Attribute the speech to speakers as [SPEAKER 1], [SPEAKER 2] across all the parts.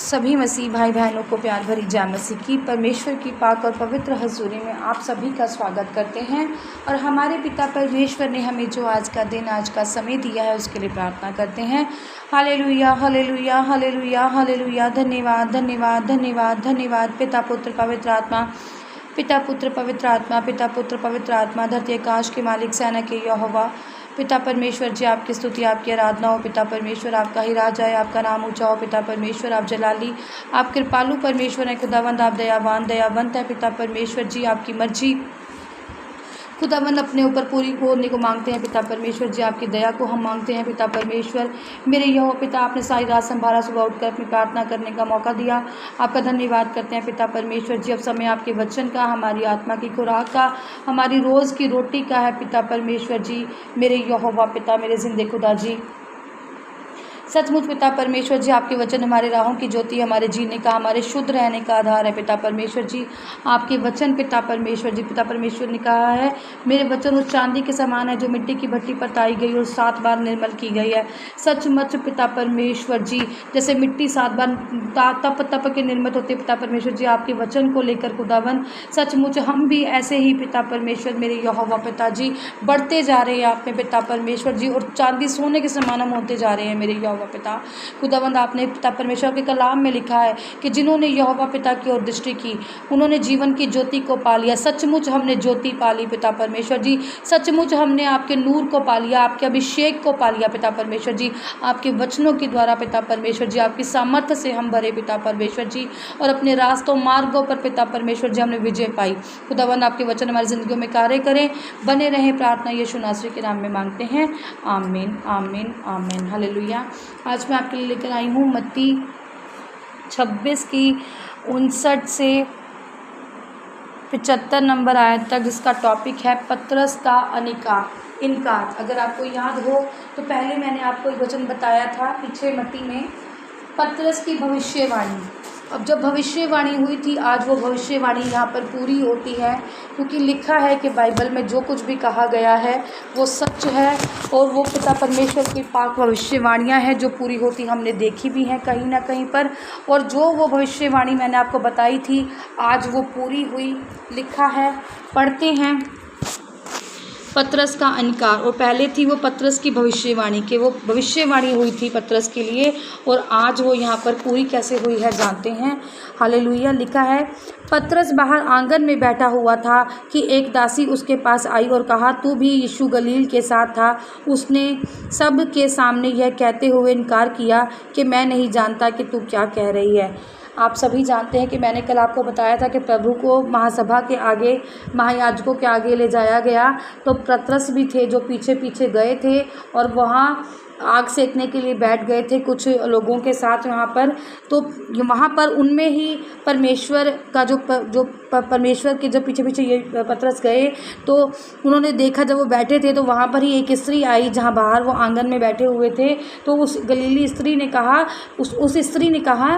[SPEAKER 1] सभी मसीह भाई बहनों को प्यार भरी जय मसीह की। परमेश्वर की पाक और पवित्र हजूरी में आप सभी का स्वागत करते हैं और हमारे पिता परमेश्वर ने हमें जो आज का दिन, आज का समय दिया है, उसके लिए प्रार्थना करते हैं। Hallelujah, hallelujah, hallelujah, hallelujah. धन्यवाद, धन्यवाद, धन्यवाद, धन्यवाद। पिता पुत्र पवित्र आत्मा, पिता पुत्र पवित्र आत्मा, पिता पुत्र पवित्र आत्मा, धरती आकाश के मालिक, सेना के यहोवा, पिता परमेश्वर जी, आपकी स्तुति, आपकी आराधना हो। पिता परमेश्वर, आपका ही राज है, आपका नाम ऊंचा हो। पिता परमेश्वर, आप जलाली, आप कृपालु परमेश्वर हैं। खुदावंद, आप दयावान, दयावंत है। पिता परमेश्वर जी, आपकी मर्जी खुदावंद अपने ऊपर पूरी होने को मांगते हैं। पिता परमेश्वर जी, आपकी दया को हम मांगते हैं। पिता परमेश्वर मेरे यहो पिता, आपने सारी रात संभाला, सुबह उठकर अपनी प्रार्थना करने का मौका दिया, आपका धन्यवाद करते हैं। पिता परमेश्वर जी, अब समय आपके वचन का, हमारी आत्मा की खुराक का, हमारी रोज़ की रोटी का है। पिता परमेश्वर जी मेरे यहोवा पिता, मेरे जिंदे खुदा जी, सचमुच पिता परमेश्वर जी, आपके वचन हमारे राहों की ज्योति, हमारे जीने का, हमारे शुद्ध रहने का आधार है। पिता परमेश्वर जी, आपके वचन पिता परमेश्वर जी, पिता परमेश्वर ने कहा है, मेरे वचन उस चांदी के समान है जो मिट्टी की भट्टी पर ताई गई और 7 बार निर्मल की गई है। सचमुच पिता परमेश्वर जी, जैसे मिट्टी 7 बार तप तप के निर्मित होते, पिता परमेश्वर जी आपके वचन को लेकर खुदावन, सचमुच हम भी ऐसे ही पिता परमेश्वर मेरे यहोवा पिता जी बढ़ते जा रहे हैं आप में पिता परमेश्वर जी, और चांदी सोने के समान हम होते जा रहे हैं मेरे यहोवा पिता। खुदावंद, आपने पिता परमेश्वर के कलाम में लिखा है कि जिन्होंने यहोवा पिता की ओर दृष्टि की उन्होंने जीवन की ज्योति को पा लिया। सचमुच हमने ज्योति पा ली पिता परमेश्वर जी, सचमुच हमने आपके नूर को पा लिया, आपके अभिषेक को पा लिया पिता परमेश्वर जी, आपके वचनों के द्वारा पिता परमेश्वर जी, आपकी सामर्थ्य से हम भरे पिता परमेश्वर जी, और अपने रास्तों मार्गों पर पिता परमेश्वर जी हमने विजय पाई। खुदावंद, आपके वचन हमारी ज़िंदगियों में कार्य करें, बने रहें। प्रार्थना यीशु नासरी के नाम में मांगते हैं, आमीन, आमीन, आमीन। हालेलुया। आज मैं आपके लिए लेकर आई हूँ मत्ती 26 की 59 से 75 नंबर आयत तक, जिसका टॉपिक है पतरस का इनकार। अगर आपको याद हो तो पहले मैंने आपको एक वचन बताया था पीछे मत्ती में, पतरस की भविष्यवाणी। अब जब भविष्यवाणी हुई थी, आज वो भविष्यवाणी यहाँ पर पूरी होती है, क्योंकि लिखा है कि बाइबल में जो कुछ भी कहा गया है वो सच है, और वो पिता परमेश्वर की पाक भविष्यवाणियाँ हैं जो पूरी होती हमने देखी भी हैं कहीं ना कहीं पर, और जो वो भविष्यवाणी मैंने आपको बताई थी आज वो पूरी हुई। लिखा है, पढ़ते हैं, पतरस का इनकार। और पहले थी वो पतरस की भविष्यवाणी, कि वो भविष्यवाणी हुई थी पतरस के लिए, और आज वो यहाँ पर पूरी कैसे हुई है जानते हैं। हालेलुया। लिखा है, पतरस बाहर आंगन में बैठा हुआ था कि एक दासी उसके पास आई और कहा, तू भी यीशु गलील के साथ था। उसने सब के सामने यह कहते हुए इनकार किया कि मैं नहीं जानता कि तू क्या कह रही है। आप सभी जानते हैं कि मैंने कल आपको बताया था कि प्रभु को महासभा के आगे, महायाजकों के आगे ले जाया गया, तो पतरस भी थे जो पीछे पीछे गए थे और वहाँ आग सेकने के लिए बैठ गए थे कुछ लोगों के साथ वहाँ पर। तो वहाँ पर उनमें ही परमेश्वर का जो परमेश्वर के जब पीछे पीछे ये पतरस गए, तो उन्होंने देखा जब वो बैठे थे तो वहाँ पर ही एक स्त्री आई, जहाँ बाहर वो आंगन में बैठे हुए थे। तो उस गलीली स्त्री ने कहा, उस स्त्री ने कहा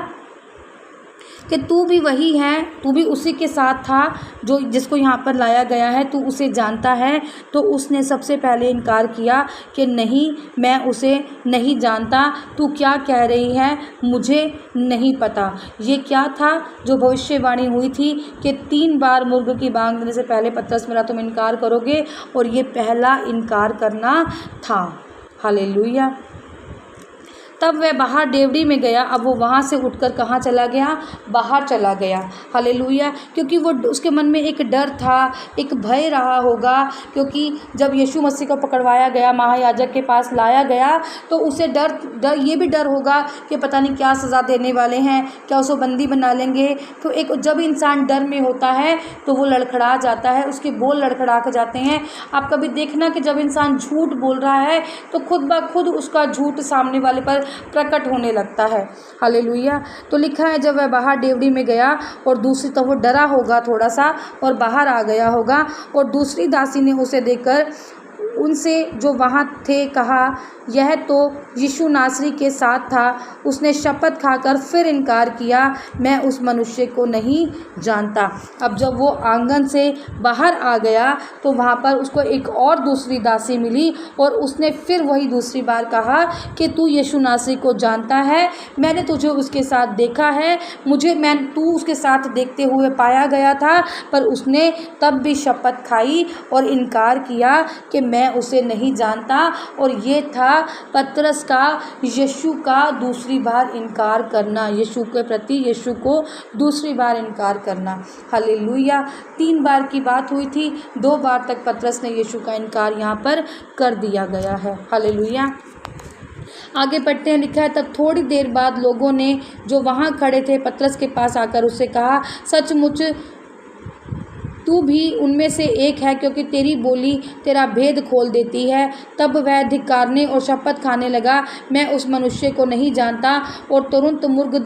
[SPEAKER 1] कि तू भी वही है, तू भी उसी के साथ था जो जिसको यहाँ पर लाया गया है, तू उसे जानता है। तो उसने सबसे पहले इनकार किया कि नहीं, मैं उसे नहीं जानता, तू क्या कह रही है, मुझे नहीं पता। ये क्या था जो भविष्यवाणी हुई थी कि 3 बार मुर्ग की बांग देने से पहले पतरस मेरा तुम इनकार करोगे, और ये पहला इनकार करना था। हालेलुया। तब वह बाहर डेवढ़ी में गया। अब वो वहाँ से उठकर कहाँ चला गया? बाहर चला गया। हालेलुया। क्योंकि वो उसके मन में एक डर था, एक भय रहा होगा, क्योंकि जब यीशु मसीह को पकड़वाया गया, महायाजक के पास लाया गया, तो उसे ये भी डर होगा कि पता नहीं क्या सज़ा देने वाले हैं, क्या उसको बंदी बना लेंगे। तो एक जब इंसान डर में होता है तो वो लड़खड़ा जाता है, उसके बोल लड़खड़ा कर जाते हैं। आप कभी देखना कि जब इंसान झूठ बोल रहा है तो खुद ब खुद उसका झूठ सामने वाले पर प्रकट होने लगता है। हालेलुया। तो लिखा है, जब वह बाहर डेवढ़ी में गया, और दूसरी तो वो डरा होगा थोड़ा सा और बाहर आ गया होगा, और दूसरी दासी ने उसे देखकर उनसे जो वहाँ थे कहा, यह तो यीशु नासरी के साथ था। उसने शपथ खाकर फिर इनकार किया, मैं उस मनुष्य को नहीं जानता। अब जब वो आंगन से बाहर आ गया तो वहाँ पर उसको एक और दूसरी दासी मिली और उसने फिर वही दूसरी बार कहा कि तू यीशु नासरी को जानता है, मैंने तुझे उसके साथ देखा है, तू उसके साथ देखते हुए पाया गया था। पर उसने तब भी शपथ खाई और इनकार किया कि मैं उसे नहीं जानता। और ये था पतरस का यीशु का दूसरी बार इनकार करना, यीशु के प्रति यीशु को दूसरी बार इनकार करना। हालेलुया। 3 बार की बात हुई थी, 2 बार तक पतरस ने यीशु का इनकार यहाँ पर कर दिया गया है। हालेलुया। आगे पढ़ते हैं, लिखा है, तब थोड़ी देर बाद लोगों ने जो वहाँ खड़े थे पतरस के पास आकर उससे कहा, सचमुच तू भी उनमें से एक है, क्योंकि तेरी बोली तेरा भेद खोल देती है। तब वह धिक्कारने और शपथ खाने लगा, मैं उस मनुष्य को नहीं जानता, और तुरंत मुर्ग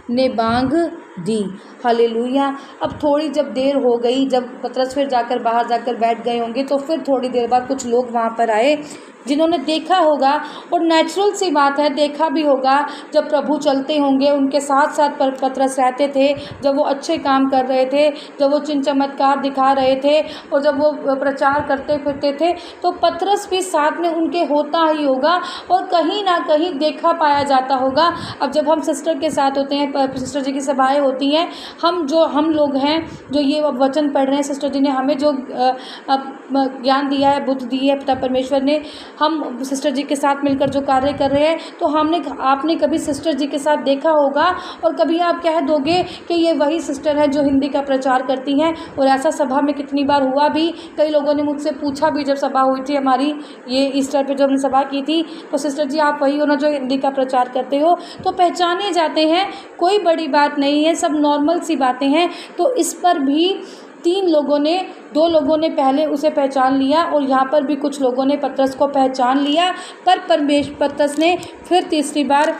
[SPEAKER 1] ने बांग दी। हालेलुया। अब थोड़ी जब देर हो गई, जब पतरस फिर जाकर बाहर जाकर बैठ गए होंगे, तो फिर थोड़ी देर बाद कुछ लोग वहाँ पर आए जिन्होंने देखा होगा, और नेचुरल सी बात है, देखा भी होगा जब प्रभु चलते होंगे उनके साथ साथ पतरस रहते थे, जब वो अच्छे काम कर रहे थे, जब वो चिन्ह चमत्कार दिखा रहे थे और जब वो प्रचार करते फिरते थे, तो पतरस भी साथ में उनके होता ही होगा और कहीं ना कहीं देखा पाया जाता होगा। अब जब हम सिस्टर के साथ होते हैं, सिस्टर जी की सभाएँ होती हैं, हम लोग हैं जो ये वचन पढ़ रहे हैं, सिस्टर जी ने हमें जो ज्ञान दिया है, बुद्धि दी है पिता परमेश्वर ने, हम सिस्टर जी के साथ मिलकर जो कार्य कर रहे हैं, तो आपने कभी सिस्टर जी के साथ देखा होगा और कभी आप कह दोगे कि ये वही सिस्टर है जो हिंदी का प्रचार करती हैं। और ऐसा सभा में कितनी बार हुआ भी, कई लोगों ने मुझसे पूछा भी, जब सभा हुई थी हमारी ये ईस्टर पे जब हमने सभा की थी, तो सिस्टर जी आप वही हो ना जो हिंदी का प्रचार करते हो, तो पहचाने जाते हैं, कोई बड़ी बात नहीं है, सब नॉर्मल सी बातें हैं। तो इस पर भी 2 लोगों ने पहले उसे पहचान लिया और यहाँ पर भी कुछ लोगों ने पतरस को पहचान लिया, पर पतरस ने फिर तीसरी बार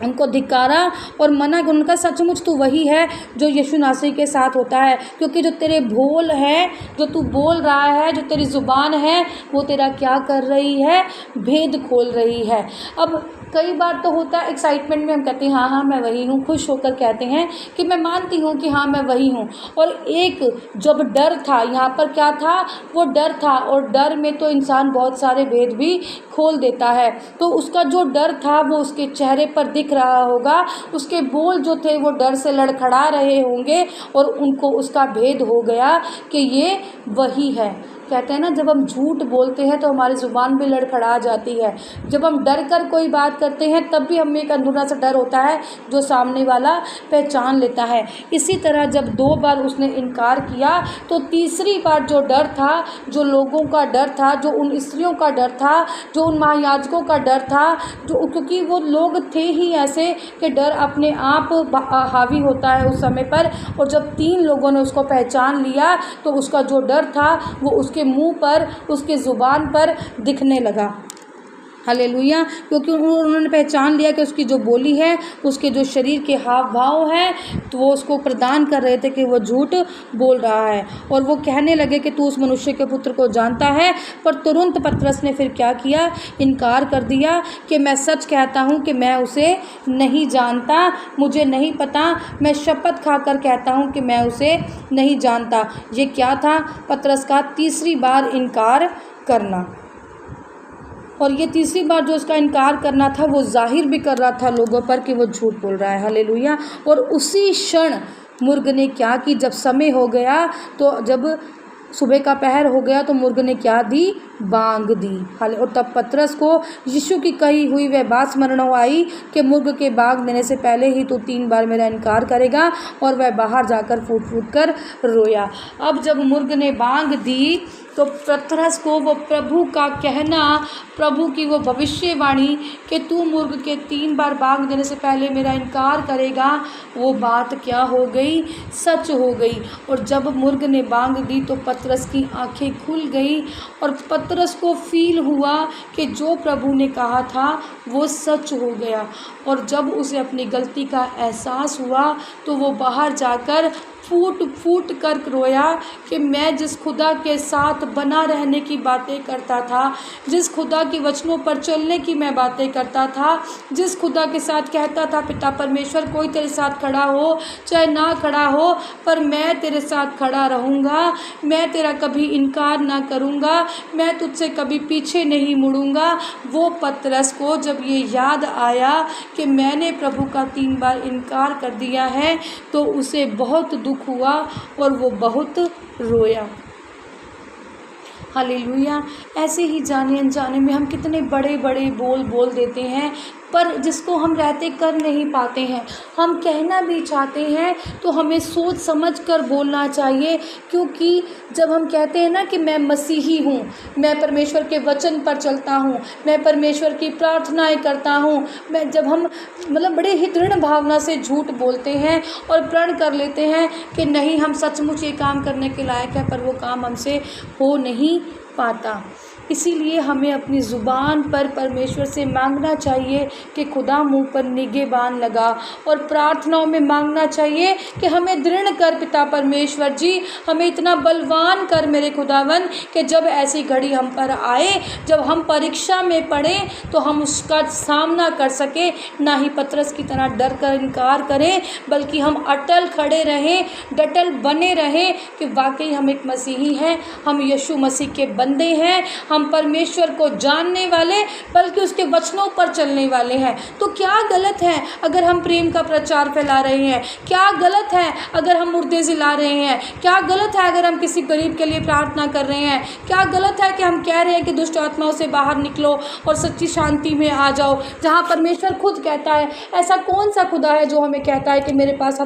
[SPEAKER 1] उनको धिक्कारा और मना कि उनका, सचमुच तू वही है जो यीशु नासरी के साथ होता है, क्योंकि जो तेरे बोल है, जो तू बोल रहा है, जो तेरी ज़ुबान है, वो तेरा क्या कर रही है, भेद खोल रही है। अब कई बार तो होता है एक्साइटमेंट में हम कहते हैं हाँ मैं वही हूँ, खुश होकर कहते हैं कि मैं मानती हूँ कि हाँ मैं वही हूँ। और एक जब डर था, यहाँ पर क्या था, वो डर था, और डर में तो इंसान बहुत सारे भेद भी खोल देता है। तो उसका जो डर था वो उसके चेहरे पर दिख रहा होगा, उसके बोल जो थे वो डर से लड़खड़ा रहे होंगे और उनको उसका भेद हो गया कि ये वही है। कहते हैं ना, जब हम झूठ बोलते हैं तो हमारी ज़ुबान भी लड़खड़ा जाती है। जब हम डर कर कोई बात करते हैं तब भी हमें एक अंदरूना सा डर होता है जो सामने वाला पहचान लेता है। इसी तरह जब 2 बार उसने इनकार किया, तो तीसरी बार जो डर था, जो लोगों का डर था, जो उन स्त्रियों का डर था, जो उन महायाजकों का डर था, जो क्योंकि वो लोग थे ही ऐसे कि डर अपने आप हावी होता है उस समय पर। और जब 3 लोगों ने उसको पहचान लिया तो उसका जो डर था वो उसके मुंह पर, उसके ज़ुबान पर दिखने लगा। हालेलुया। क्योंकि उन्होंने पहचान लिया कि उसकी जो बोली है, उसके जो शरीर के हाव भाव हैं, तो वो उसको प्रदान कर रहे थे कि वो झूठ बोल रहा है। और वो कहने लगे कि तू उस मनुष्य के पुत्र को जानता है। पर तुरंत पतरस ने फिर क्या किया, इनकार कर दिया कि मैं सच कहता हूँ कि मैं उसे नहीं जानता, मुझे नहीं पता, मैं शपथ खाकर कहता हूँ कि मैं उसे नहीं जानता। ये क्या था, पतरस का तीसरी बार इनकार करना। और ये तीसरी बार जो उसका इनकार करना था वो जाहिर भी कर रहा था लोगों पर कि वो झूठ बोल रहा है। हालेलुया। और उसी क्षण मुर्ग ने क्या कि जब समय हो गया, तो जब सुबह का पहर हो गया, तो मुर्ग ने क्या दी, बांग दी। और तब पतरस को यीशु की कही हुई वह बात स्मरण आई कि मुर्ग के बांग देने से पहले ही तो 3 बार मेरा इनकार करेगा। और वह बाहर जाकर फूट फूट कर रोया। अब जब मुर्ग ने बांग दी तो पतरस को वो प्रभु का कहना, प्रभु की वो भविष्यवाणी कि तू मुर्ग के 3 बार बांग देने से पहले मेरा इनकार करेगा, वो बात क्या हो गई, सच हो गई। और जब मुर्ग ने बांग दी तो पतरस की आंखें खुल गई और पतरस को फील हुआ कि जो प्रभु ने कहा था वो सच हो गया। और जब उसे अपनी गलती का एहसास हुआ तो वो बाहर जाकर फूट फूट कर रोया कि मैं जिस खुदा के साथ बना रहने की बातें करता था, जिस खुदा के वचनों पर चलने की मैं बातें करता था, जिस खुदा के साथ कहता था पिता परमेश्वर कोई तेरे साथ खड़ा हो चाहे ना खड़ा हो, पर मैं तेरे साथ खड़ा रहूँगा, मैं तेरा कभी इनकार ना करूँगा, मैं तुझसे कभी पीछे नहीं मुड़ूँगा। वो पतरस को जब ये याद आया कि मैंने प्रभु का 3 बार इनकार कर दिया है, तो उसे बहुत दुख हुआ और वो बहुत रोया। हालेलुया। ऐसे ही जाने अनजाने में हम कितने बड़े बड़े बोल देते हैं, पर जिसको हम रहते कर नहीं पाते हैं। हम कहना भी चाहते हैं तो हमें सोच समझ कर बोलना चाहिए, क्योंकि जब हम कहते हैं ना कि मैं मसीही हूँ, मैं परमेश्वर के वचन पर चलता हूँ, मैं परमेश्वर की प्रार्थनाएं करता हूँ, मैं जब हम बड़े ही दृढ़ भावना से झूठ बोलते हैं और प्रण कर लेते हैं कि नहीं हम सचमुच ये काम करने के लायक है, पर वो काम हमसे हो नहीं पाता। इसीलिए हमें अपनी ज़ुबान पर परमेश्वर से मांगना चाहिए कि खुदा मुँह पर निगहबान लगा, और प्रार्थनाओं में मांगना चाहिए कि हमें दृढ़ कर पिता परमेश्वर जी, हमें इतना बलवान कर मेरे खुदावन कि जब ऐसी घड़ी हम पर आए, जब हम परीक्षा में पड़े तो हम उसका सामना कर सके, ना ही पतरस की तरह डर कर इनकार करें, बल्कि हम अटल खड़े रहें, डटल बने रहें कि वाकई हम एक मसीही हैं, हम यीशु मसीह के बंदे हैं, हम परमेश्वर को जानने वाले बल्कि उसके वचनों पर चलने वाले हैं। तो क्या गलत है अगर हम प्रेम का प्रचार फैला रहे हैं? क्या गलत है अगर हम मुर्दे जिला रहे हैं? क्या गलत है अगर हम किसी गरीब के लिए प्रार्थना कर रहे हैं? क्या गलत है कि हम कह रहे हैं कि दुष्ट आत्माओं से बाहर निकलो और सच्ची शांति में आ जाओ, जहाँ परमेश्वर खुद कहता है? ऐसा कौन सा खुदा है जो हमें कहता है कि मेरे पास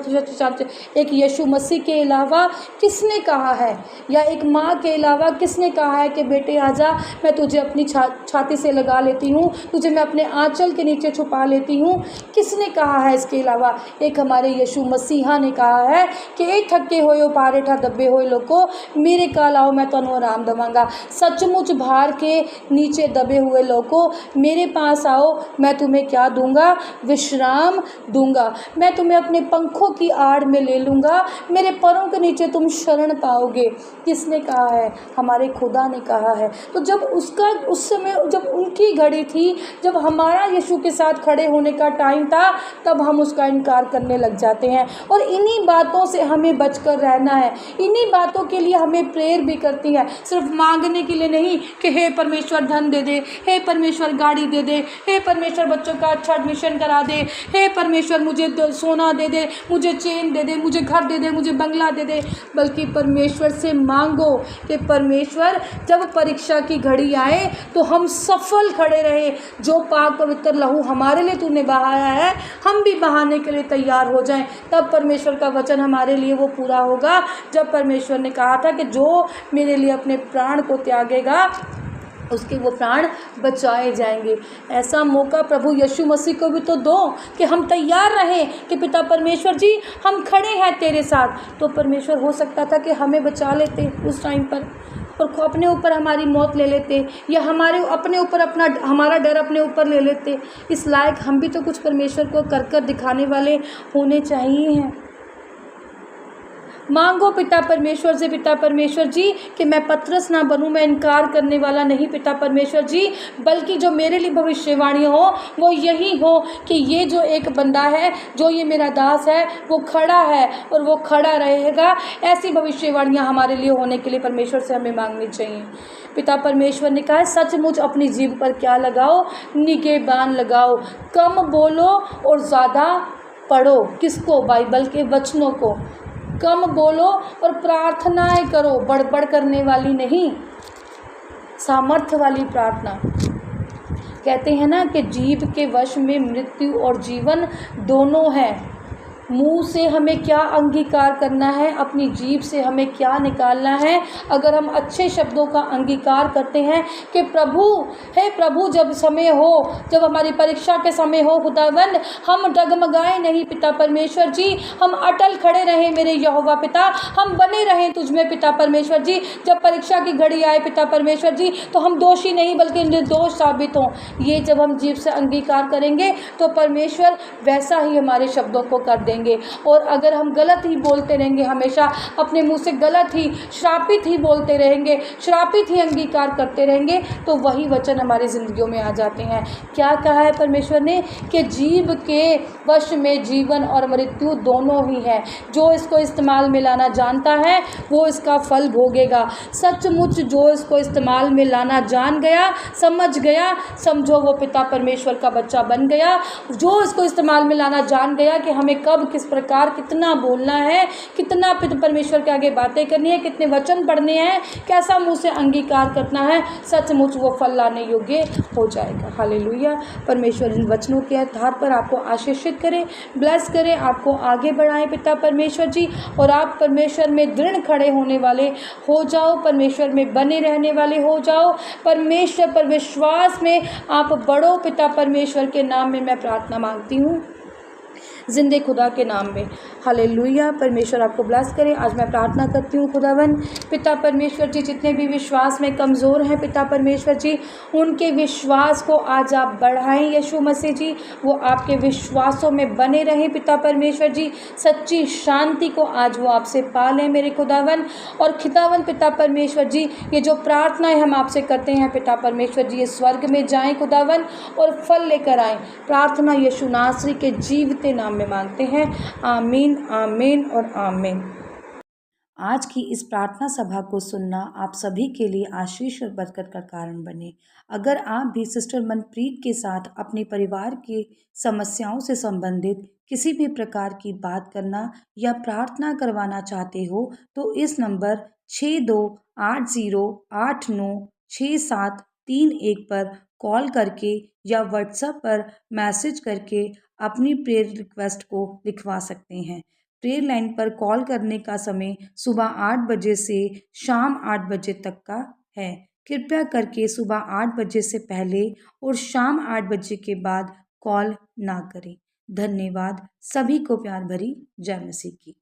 [SPEAKER 1] एक यीशु मसीह के अलावा किसने कहा है, या एक माँ के अलावा किसने कहा है कि बेटे आजा, मैं तुझे अपनी छाती से लगा लेती हूँ, तुझे मैं अपने आंचल के नीचे छुपा लेती हूँ? किसने कहा है इसके अलावा? एक हमारे यीशु मसीहा ने कहा है कि ए थके होए पारे ठा दबे होए लोको मेरे काल आओ मैं तुहानू आराम देवांगा। सचमुच भार के नीचे दबे हुए लोगों मेरे पास आओ, मैं तुम्हें क्या दूंगा? विश्राम दूंगा। मैं तुम्हें अपने पंखों की आड़ में ले लूँगा, मेरे पैरों के नीचे तुम शरण पाओगे। किसने कहा है? हमारे खुदा ने कहा है। तो जब उस समय जब उनकी घड़ी थी, जब हमारा यीशु के साथ खड़े होने का टाइम था, तब हम उसका इनकार करने लग जाते हैं। और इन्हीं बातों से हमें बचकर रहना है, इन्हीं बातों के लिए हमें प्रेयर भी करती है, सिर्फ मांगने के लिए नहीं कि हे परमेश्वर धन दे दे, हे परमेश्वर गाड़ी दे दे, हे परमेश्वर बच्चों का अच्छा एडमिशन करा दे, हे परमेश्वर मुझे सोना दे दे, मुझे चेन दे दे, मुझे घर दे दे, मुझे बंगला दे दे। बल्कि परमेश्वर से मांगो कि परमेश्वर जब परीक्षा की घड़ी आए तो हम सफल खड़े रहे। जो पाक पवित्र लहू हमारे लिए तूने बहाया है, हम भी बहाने के लिए तैयार हो जाएं। तब परमेश्वर का वचन हमारे लिए वो पूरा होगा, जब परमेश्वर ने कहा था कि जो मेरे लिए अपने प्राण को त्यागेगा उसके वो प्राण बचाए जाएंगे। ऐसा मौका प्रभु यीशु मसीह को भी तो दो कि हम तैयार रहें कि पिता परमेश्वर जी हम खड़े हैं तेरे साथ। तो परमेश्वर हो सकता था कि हमें बचा लेते उस टाइम पर, और अपने ऊपर हमारी मौत ले लेते, या हमारे अपने ऊपर हमारा डर अपने ऊपर ले लेते। इस लायक हम भी तो कुछ परमेश्वर को कर कर दिखाने वाले होने चाहिए हैं। मांगो पिता परमेश्वर से, पिता परमेश्वर जी कि मैं पतरस ना बनूं, मैं इनकार करने वाला नहीं पिता परमेश्वर जी, बल्कि जो मेरे लिए भविष्यवाणी हो वो यही हो कि ये जो एक बंदा है, जो ये मेरा दास है, वो खड़ा है और वो खड़ा रहेगा। ऐसी भविष्यवाणियाँ हमारे लिए होने के लिए परमेश्वर से हमें मांगनी चाहिए। पिता परमेश्वर ने कहा है सचमुच अपनी जीभ पर क्या लगाओ? निगहबान लगाओ। कम बोलो और ज़्यादा पढ़ो। किसको? बाइबल के वचनों को। कम बोलो और प्रार्थनाएं करो, बड़बड़ करने वाली नहीं, सामर्थ्य वाली प्रार्थना। कहते हैं ना कि जीभ के वश में मृत्यु और जीवन दोनों हैं। मुंह से हमें क्या अंगीकार करना है, अपनी जीभ से हमें क्या निकालना है। अगर हम अच्छे शब्दों का अंगीकार करते हैं कि प्रभु, हे प्रभु, जब समय हो, जब हमारी परीक्षा के समय हो खुदावंद, हम डगमगाए नहीं पिता परमेश्वर जी, हम अटल खड़े रहें मेरे यहोवा पिता, हम बने रहें तुझ में पिता परमेश्वर जी। जब परीक्षा की घड़ी आए पिता परमेश्वर जी तो हम दोषी नहीं बल्कि निर्दोष साबित हों। ये जब हम जीभ से अंगीकार करेंगे तो परमेश्वर वैसा ही हमारे शब्दों को कर देंगे। रहेंगे। और अगर हम गलत ही बोलते रहेंगे, हमेशा अपने मुंह से गलत ही, श्रापित ही बोलते रहेंगे, श्रापित ही अंगीकार करते रहेंगे, तो वही वचन हमारी ज़िंदगियों में आ जाते हैं। क्या कहा है परमेश्वर ने कि जीव के वश में जीवन और मृत्यु दोनों ही है। जो इसको इस्तेमाल में लाना जानता है वो इसका फल भोगेगा। सचमुच जो इसको इस्तेमाल में लाना जान गया, समझ गया, समझो वो पिता परमेश्वर का बच्चा बन गया। जो इसको इस्तेमाल में लाना जान गया कि हमें कब, किस प्रकार, कितना बोलना है, कितना पिता परमेश्वर के आगे बातें करनी है, कितने वचन पढ़ने हैं, कैसा मुँह से अंगीकार करना है, सचमुच वो फल लाने योग्य हो जाएगा। हालेलुया। परमेश्वर इन वचनों के आधार पर आपको आशीषित करे, ब्लेस करे, आपको आगे बढ़ाए पिता परमेश्वर जी, और आप परमेश्वर में दृढ़ खड़े होने वाले हो जाओ, परमेश्वर में बने रहने वाले हो जाओ, परमेश्वर पर विश्वास में आप बढ़ो। पिता परमेश्वर के नाम में मैं प्रार्थना मांगती हूँ, जिंदे खुदा के नाम में। हालेलुया। परमेश्वर आपको ब्लेस करे। आज मैं प्रार्थना करती हूँ खुदावन पिता परमेश्वर जी, जितने भी विश्वास में कमज़ोर हैं पिता परमेश्वर जी, उनके विश्वास को आज आप बढ़ाएं यीशु मसीह जी। वो आपके विश्वासों में बने रहें पिता परमेश्वर जी। सच्ची शांति को आज वो आपसे पा लें मेरे खुदावन और खुदावन पिता परमेश्वर जी। ये जो प्रार्थनाएं हम आपसे करते हैं पिता परमेश्वर जी, ये स्वर्ग में जाएं खुदावन और फल लेकर आएँ। प्रार्थना यीशु नासरी के जीवते नाम में मांगते हैं। आमीन, आमीन और आमीन। आज की इस प्रार्थना सभा को सुनना आप सभी के लिए आशीष और बरकत का कारण बने। अगर आप भी सिस्टर मनप्रीत के साथ अपने परिवार की समस्याओं से संबंधित किसी भी प्रकार की बात करना या प्रार्थना करवाना चाहते हो तो इस नंबर 6280896731 पर कॉल करके या व्हाट्सएप पर मैसेज करके अपनी प्रेयर रिक्वेस्ट को लिखवा सकते हैं। प्रेयर लाइन पर कॉल करने का समय सुबह 8 बजे से शाम 8 बजे तक का है। कृपया करके सुबह 8 बजे से पहले और शाम 8 बजे के बाद कॉल ना करें। धन्यवाद। सभी को प्यार भरी जय मसीह की।